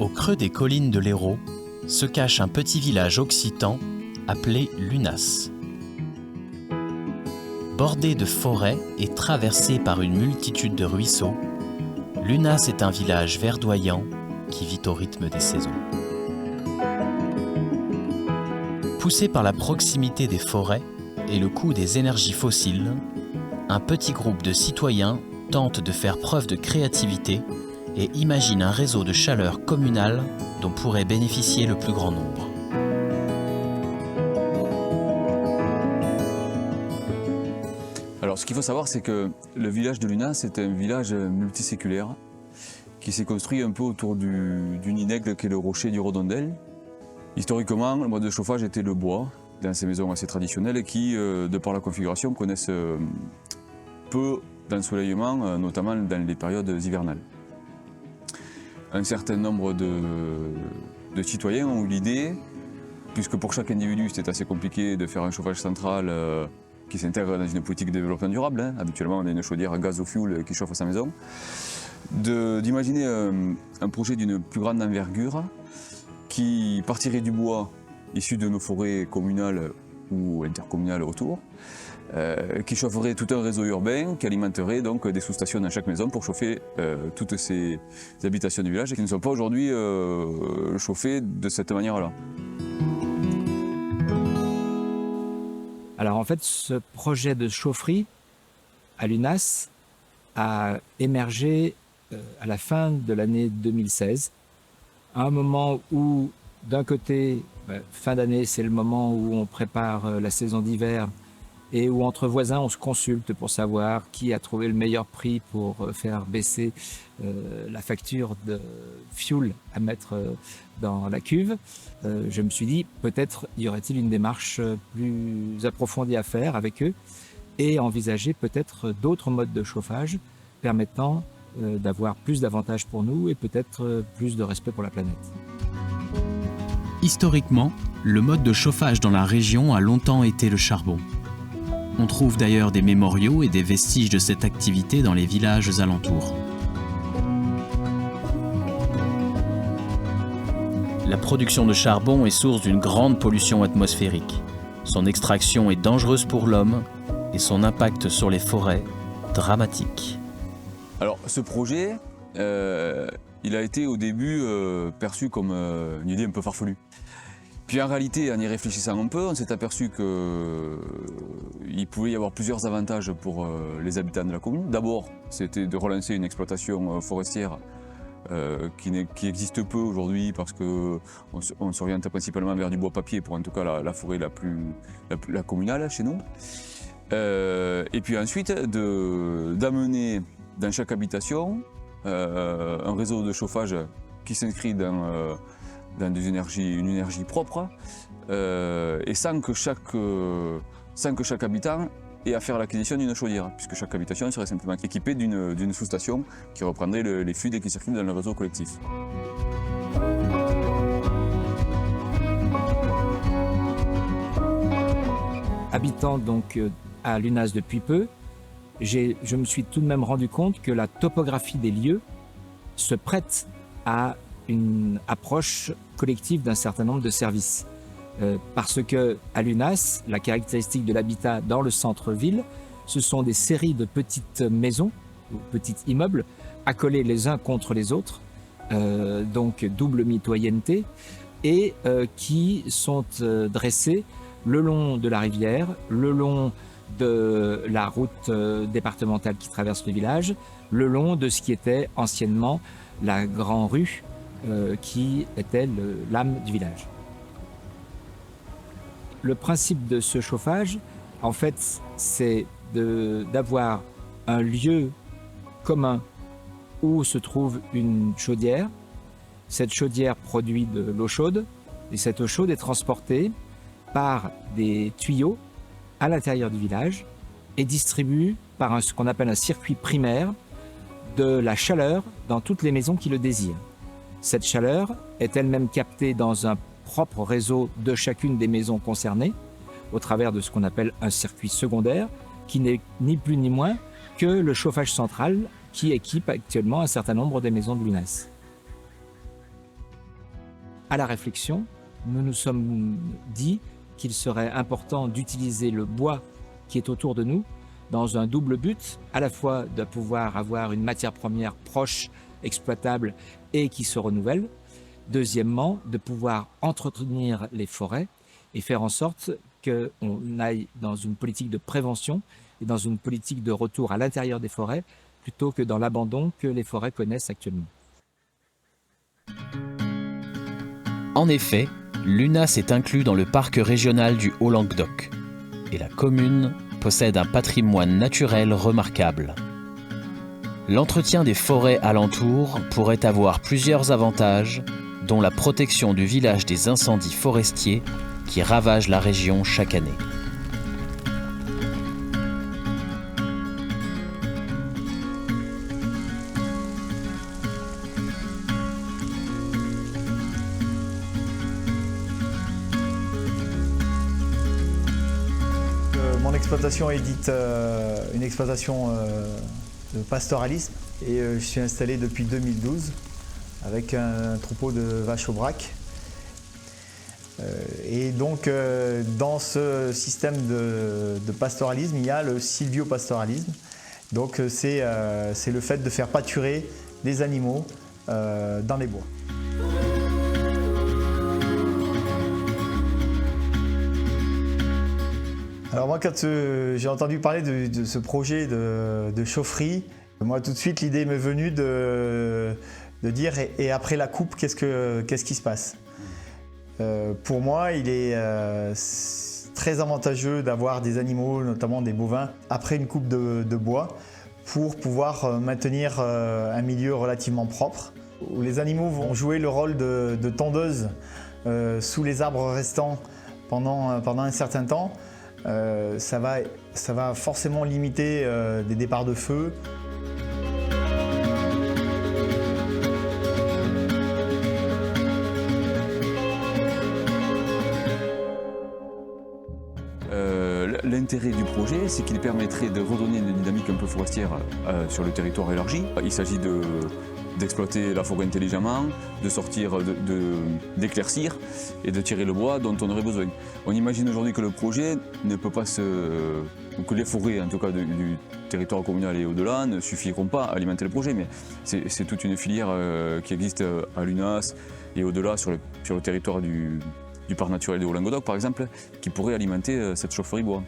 Au creux des collines de l'Hérault se cache un petit village occitan appelé Lunas. Bordé de forêts et traversé par une multitude de ruisseaux, Lunas est un village verdoyant qui vit au rythme des saisons. Poussé par la proximité des forêts et le coût des énergies fossiles, un petit groupe de citoyens tente de faire preuve de créativité et imagine un réseau de chaleur communal dont pourrait bénéficier le plus grand nombre. Alors, ce qu'il faut savoir, c'est que le village de Lunas est un village multiséculaire qui s'est construit un peu autour d'une inègle qui est le rocher du Redondel. Historiquement, le mode de chauffage était le bois, dans ces maisons assez traditionnelles qui, de par la configuration, connaissent peu d'ensoleillement, notamment dans les périodes hivernales. Un certain nombre de citoyens ont eu l'idée, puisque pour chaque individu c'était assez compliqué de faire un chauffage central qui s'intègre dans une politique de développement durable. Habituellement on a une chaudière à gaz au fioul qui chauffe sa maison. D'imaginer un projet d'une plus grande envergure qui partirait du bois issu de nos forêts communales ou intercommunales autour, qui chaufferait tout un réseau urbain, qui alimenterait donc des sous-stations dans chaque maison pour chauffer toutes ces habitations du village et qui ne sont pas aujourd'hui chauffées de cette manière-là. Alors en fait, ce projet de chaufferie à Lunas a émergé à la fin de l'année 2016, à un moment où, d'un côté, fin d'année, c'est le moment où on prépare la saison d'hiver et où entre voisins, on se consulte pour savoir qui a trouvé le meilleur prix pour faire baisser la facture de fioul à mettre dans la cuve. Je me suis dit, peut-être y aurait-il une démarche plus approfondie à faire avec eux et envisager peut-être d'autres modes de chauffage permettant d'avoir plus d'avantages pour nous et peut-être plus de respect pour la planète. Historiquement, le mode de chauffage dans la région a longtemps été le charbon. On trouve d'ailleurs des mémoriaux et des vestiges de cette activité dans les villages alentours. La production de charbon est source d'une grande pollution atmosphérique. Son extraction est dangereuse pour l'homme et son impact sur les forêts, dramatique. Alors ce projet, il a été au début perçu comme une idée un peu farfelue. Puis en réalité, en y réfléchissant un peu, on s'est aperçu qu'il pouvait y avoir plusieurs avantages pour les habitants de la commune. D'abord, c'était de relancer une exploitation forestière qui existe peu aujourd'hui parce qu'on s'oriente principalement vers du bois papier pour en tout cas la forêt la communale chez nous. Et puis ensuite, d'amener dans chaque habitation un réseau de chauffage qui s'inscrit dans une énergie propre et sans que chaque habitant ait à faire l'acquisition d'une chaudière, puisque chaque habitation serait simplement équipée d'une sous-station qui reprendrait les fluides qui circulent dans le réseau collectif. Habitant donc à Lunas depuis peu, je me suis tout de même rendu compte que la topographie des lieux se prête à une approche collective d'un certain nombre de services. Parce que à Lunas, la caractéristique de l'habitat dans le centre-ville, ce sont des séries de petites maisons, ou petits immeubles, accolés les uns contre les autres, donc double mitoyenneté, et qui sont dressés le long de la rivière, le long de la route départementale qui traverse le village, le long de ce qui était anciennement la grande rue qui était l'âme du village. Le principe de ce chauffage, en fait, c'est d'avoir un lieu commun où se trouve une chaudière. Cette chaudière produit de l'eau chaude et cette eau chaude est transportée par des tuyaux à l'intérieur du village et distribue par ce qu'on appelle un circuit primaire de la chaleur dans toutes les maisons qui le désirent. Cette chaleur est elle-même captée dans un propre réseau de chacune des maisons concernées au travers de ce qu'on appelle un circuit secondaire qui n'est ni plus ni moins que le chauffage central qui équipe actuellement un certain nombre des maisons de Lunas. à la réflexion, nous nous sommes dit qu'il serait important d'utiliser le bois qui est autour de nous dans un double but, à la fois de pouvoir avoir une matière première proche, exploitable et qui se renouvelle. Deuxièmement, de pouvoir entretenir les forêts et faire en sorte qu'on aille dans une politique de prévention et dans une politique de retour à l'intérieur des forêts plutôt que dans l'abandon que les forêts connaissent actuellement. En effet, l'UNAS est inclus dans le parc régional du Haut-Languedoc et la commune possède un patrimoine naturel remarquable. L'entretien des forêts alentours pourrait avoir plusieurs avantages, dont la protection du village des incendies forestiers qui ravagent la région chaque année. Mon exploitation est dite une exploitation de pastoralisme et je suis installé depuis 2012 avec un troupeau de vaches au braque. Et donc dans ce système de pastoralisme, il y a le sylviopastoralisme. Donc c'est le fait de faire pâturer des animaux dans les bois. Alors moi, quand j'ai entendu parler de ce projet de chaufferie, moi tout de suite l'idée m'est venue de dire et après la coupe, qu'est-ce qui se passe? Pour moi, il est très avantageux d'avoir des animaux, notamment des bovins, après une coupe de bois pour pouvoir maintenir un milieu relativement propre, où les animaux vont jouer le rôle de tondeuse sous les arbres restants pendant un certain temps. Ça va forcément limiter des départs de feu. L'intérêt du projet, c'est qu'il permettrait de redonner une dynamique un peu forestière sur le territoire élargi. Il s'agit d'exploiter la forêt intelligemment, de sortir, d'éclaircir et de tirer le bois dont on aurait besoin. On imagine aujourd'hui que le projet ne peut pas ou que les forêts, en tout cas du territoire communal et au-delà, ne suffiront pas à alimenter le projet, mais c'est toute une filière qui existe à l'UNAS et au-delà sur le territoire du parc naturel du Haut-Languedoc, par exemple, qui pourrait alimenter cette chaufferie bois.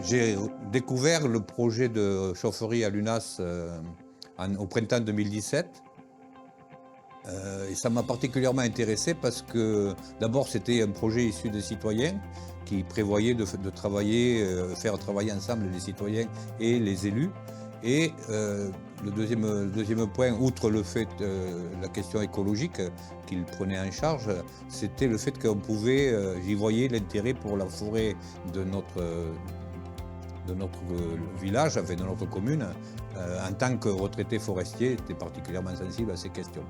J'ai découvert le projet de chaufferie à l'UNAS au printemps 2017. Et ça m'a particulièrement intéressé parce que d'abord c'était un projet issu des citoyens qui prévoyait de faire travailler ensemble les citoyens et les élus. Et le deuxième point, outre le fait la question écologique qu'il prenait en charge, c'était le fait qu'on pouvait, j'y voyais l'intérêt pour la forêt de notre village, enfin de notre commune. En tant que retraité forestier, j'étais particulièrement sensible à ces questions.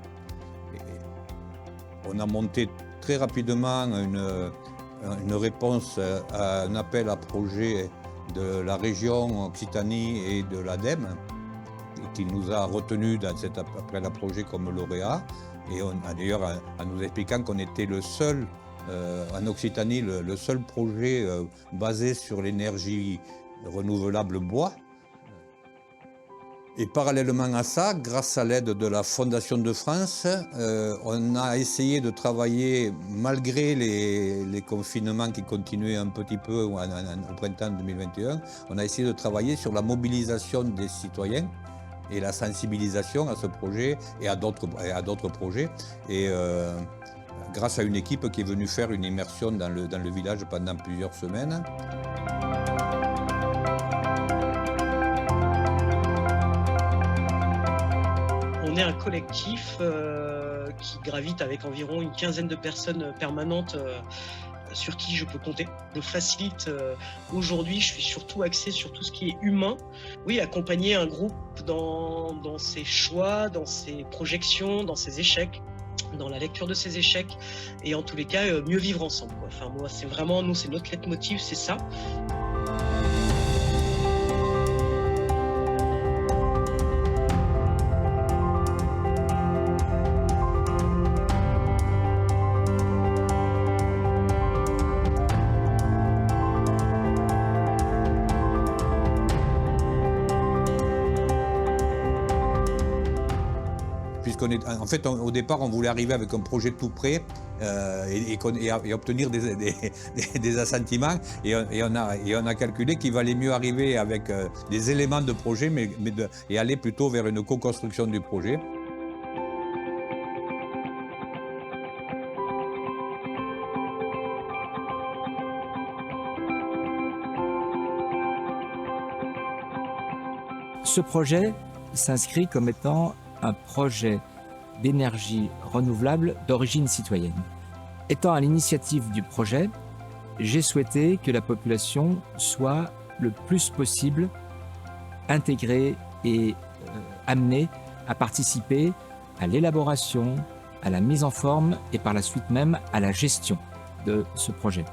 On a monté très rapidement une réponse à un appel à projet de la région Occitanie et de l'ADEME, qui nous a retenus dans cet appel à projet comme lauréat. Et d'ailleurs, en nous expliquant qu'on était le seul, en Occitanie, le seul projet basé sur l'énergie renouvelable bois. Et parallèlement à ça, grâce à l'aide de la Fondation de France, on a essayé de travailler, malgré les confinements qui continuaient un petit peu au printemps 2021, on a essayé de travailler sur la mobilisation des citoyens et la sensibilisation à ce projet et à d'autres projets. Et grâce à une équipe qui est venue faire une immersion dans le village pendant plusieurs semaines. On est un collectif qui gravite avec environ une quinzaine de personnes permanentes sur qui je peux compter. Je facilite aujourd'hui, je suis surtout axé sur tout ce qui est humain. Oui, accompagner un groupe dans ses choix, dans ses projections, dans ses échecs. dans la lecture de ses échecs et en tous les cas mieux vivre ensemble, quoi. Enfin moi c'est vraiment, nous c'est notre leitmotiv, c'est ça. En fait, au départ, on voulait arriver avec un projet tout prêt et obtenir des assentiments. Et on a calculé qu'il valait mieux arriver avec des éléments de projet et aller plutôt vers une co-construction du projet. Ce projet s'inscrit comme étant un projet d'énergie renouvelable d'origine citoyenne. Étant à l'initiative du projet, j'ai souhaité que la population soit le plus possible intégrée et amenée à participer à l'élaboration, à la mise en forme et par la suite même à la gestion de ce projet.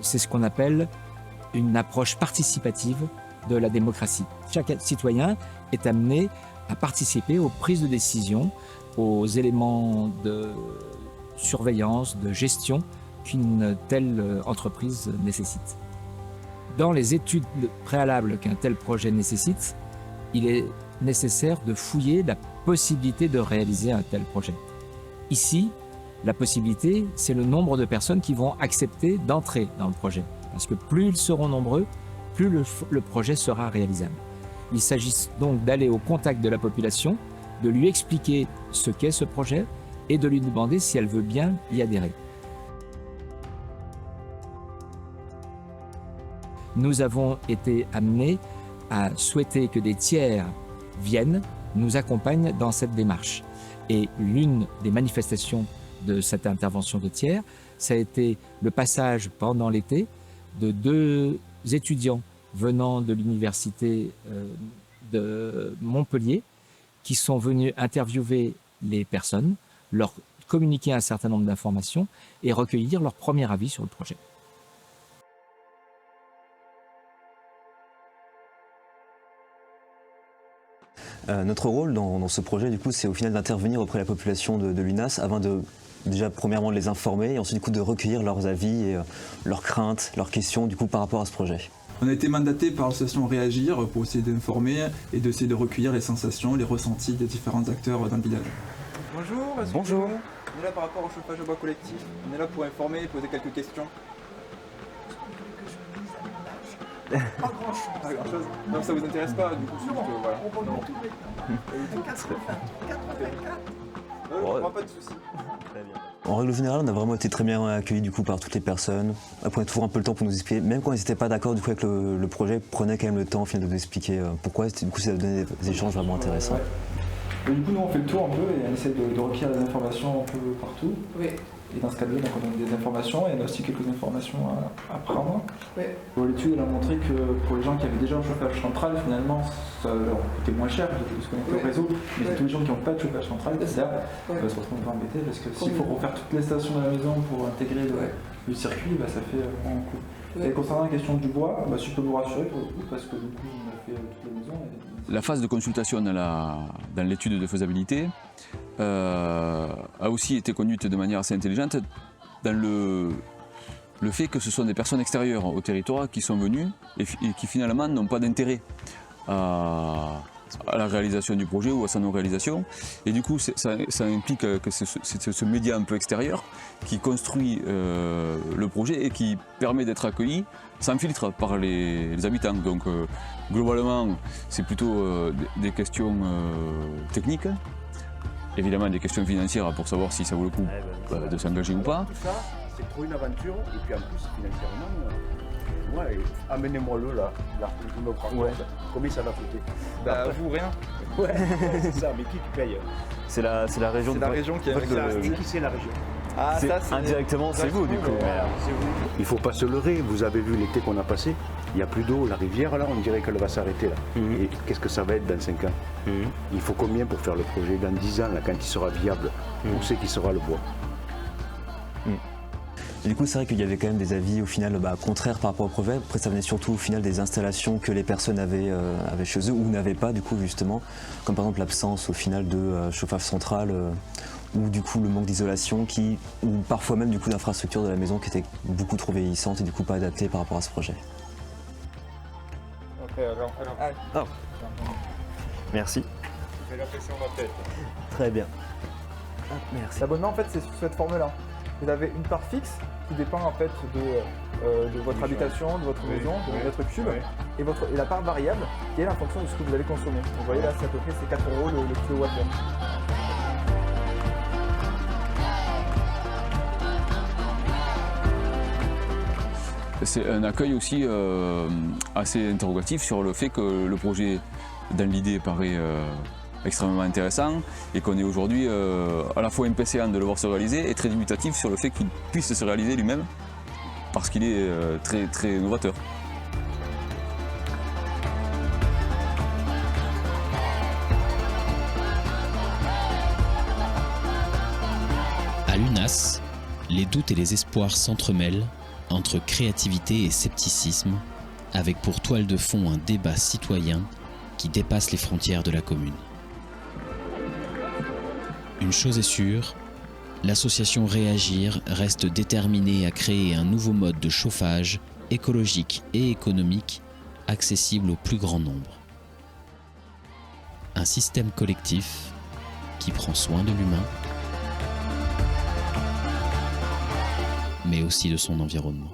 C'est ce qu'on appelle une approche participative de la démocratie. Chaque citoyen est amené à participer aux prises de décision, aux éléments de surveillance, de gestion qu'une telle entreprise nécessite. Dans les études préalables qu'un tel projet nécessite, il est nécessaire de fouiller la possibilité de réaliser un tel projet. Ici, la possibilité, c'est le nombre de personnes qui vont accepter d'entrer dans le projet. Parce que plus ils seront nombreux, plus le projet sera réalisable. Il s'agit donc d'aller au contact de la population, de lui expliquer ce qu'est ce projet et de lui demander si elle veut bien y adhérer. Nous avons été amenés à souhaiter que des tiers viennent, nous accompagnent dans cette démarche. Et l'une des manifestations de cette intervention de tiers, ça a été le passage pendant l'été de 2 étudiants venant de l'université de Montpellier qui sont venus interviewer les personnes, leur communiquer un certain nombre d'informations et recueillir leur premier avis sur le projet. Notre rôle dans ce projet, du coup, c'est au final d'intervenir auprès de la population de l'UNAS afin de, déjà, premièrement, de les informer et ensuite, du coup, de recueillir leurs avis et leurs craintes, leurs questions, du coup, par rapport à ce projet. On a été mandaté par l'association Réagir pour essayer d'informer et d'essayer de recueillir les sensations, les ressentis des différents acteurs dans le village. Bonjour. Bonjour. On est là par rapport au chauffage au bois collectif. On est là pour informer et poser quelques questions. Pas grand chose. Pas grand chose. Non, ça vous intéresse pas, du coup, c'est juste, voilà. On va tout mettre. 84. Pas de soucis. Très bien. En règle générale, on a vraiment été très bien accueillis du coup par toutes les personnes. Elles prenaient toujours un peu le temps pour nous expliquer, même quand ils n'étaient pas d'accord du coup avec le projet, prenaient quand même le temps au final de nous expliquer pourquoi. Du coup, ça a donné des échanges vraiment intéressants. Ouais. Et du coup, nous on fait le tour un peu et on essaie de recueillir des informations un peu partout. Oui. Et dans ce cadre-là, on donne des informations et on a aussi quelques informations à prendre. Oui. L'étude a montré que pour les gens qui avaient déjà un chauffage central, finalement, ça leur coûtait moins cher de se connecter au réseau. Mais tous les gens qui n'ont pas de chauffage central, là, se retrouvent un peu embêtés parce que s'il faut refaire toutes les stations de la maison pour intégrer le circuit, ça fait un coût. Et concernant la question du bois, je peux vous rassurer parce que du coup, on a fait toutes les maisons. La phase de consultation dans l'étude de faisabilité a aussi été conduite de manière assez intelligente dans le fait que ce sont des personnes extérieures au territoire qui sont venues et qui finalement n'ont pas d'intérêt à la réalisation du projet ou à sa non-réalisation. Et du coup, ça implique que c'est ce média un peu extérieur qui construit le projet et qui permet d'être accueilli sans filtre par les habitants. Donc globalement, c'est plutôt des questions techniques, évidemment des questions financières pour savoir si ça vaut le coup de s'engager ou pas. Tout ça, c'est trop une aventure et puis en plus financièrement, amenez-moi-le là, je me prends compte. Combien ça va coûter? Vous rien. Ouais, c'est ça, mais qui tu payes? C'est la région. C'est la région qui a Qui c'est la région? Indirectement, c'est vous du coup. Il ne faut pas se leurrer, vous avez vu l'été qu'on a passé, il n'y a plus d'eau, la rivière là, on dirait qu'elle va s'arrêter là. Et qu'est-ce que ça va être dans 5 ans? Il faut combien pour faire le projet? Dans 10 ans, là, quand il sera viable, où c'est qu'il sera le bois? Et du coup, c'est vrai qu'il y avait quand même des avis au final contraires par rapport au projet. Après, ça venait surtout au final des installations que les personnes avaient chez eux ou n'avaient pas du coup justement, comme par exemple l'absence au final de chauffage central ou du coup le manque d'isolation ou parfois même du coup d'infrastructures de la maison qui étaient beaucoup trop vieillissantes et du coup pas adaptées par rapport à ce projet. Merci. Fais la pression de la tête. Très bien. Merci. L'abonnement en fait c'est sous cette forme-là. Vous avez une part fixe qui dépend en fait de votre habitation, de votre maison, de votre cube, et la part variable qui est la fonction de ce que vous allez consommer. Donc, vous voyez là, c'est à peu près 4 € le kilowattheure. C'est un accueil aussi assez interrogatif sur le fait que le projet, dans l'idée, paraît extrêmement intéressant et qu'on est aujourd'hui à la fois impatient de le voir se réaliser et très dubitatif sur le fait qu'il puisse se réaliser lui-même parce qu'il est très, très novateur. À l'UNAS, les doutes et les espoirs s'entremêlent entre créativité et scepticisme, avec pour toile de fond un débat citoyen qui dépasse les frontières de la commune. Une chose est sûre, l'association Réagir reste déterminée à créer un nouveau mode de chauffage écologique et économique accessible au plus grand nombre. Un système collectif qui prend soin de l'humain, mais aussi de son environnement.